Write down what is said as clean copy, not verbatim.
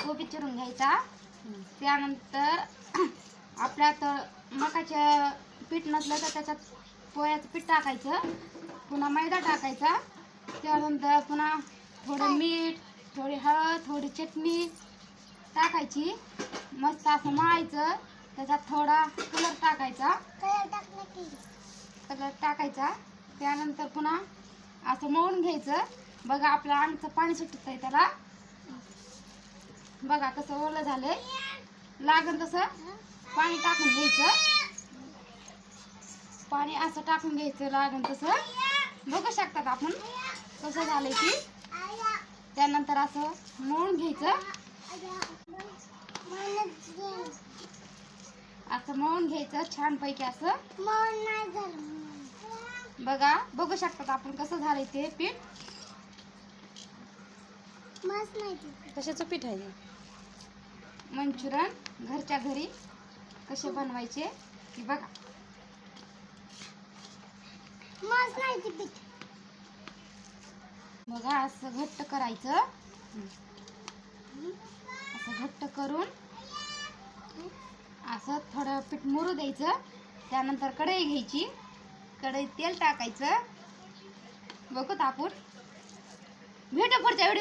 कोबी चिरून घ्यायचा. त्यानंतर आपल्यात मकाचं पीठ नसलं तर त्याच्यात पोह्याचं पीठ टाकायचं. पुन्हा मैदा टाकायचा. त्यानंतर पुन्हा थोडं मीठ, थोडी हळद, थोडी चटणी टाकायची. मस्त असं मळायचं. त्याच्यात थोडा कलर टाकायचा. कलर टाकायचा. त्यानंतर पुन्हा असं मळून घ्यायचं. बघा आपलं अंगचं पाणी सुटत आहे त्याला. बघा कसं ओलं झालंय. लागन तसं पाणी टाकून घ्यायचं. पाणी असं टाकून घ्यायचं लागन तसं. बघू शकतात आपण कसं झालंय की. त्यानंतर असं मळून घ्यायचं. असं मळून घ्यायचं छानपैकी असं. बघा बघू शकतात आपण कसं झालंय ते पीठ. कशाचं पीठ आहे? मंचुरन घरच्या घरी कसे बनवायचे की बघा. बघा असं घट्ट करायचं. असं घट्ट करून असं थोडं पीठ मुरू द्यायचं. त्यानंतर कढई घ्यायची. कढईत तेल टाकायचं. बघू आपण भेटू पुढच्या व्हिडिओ.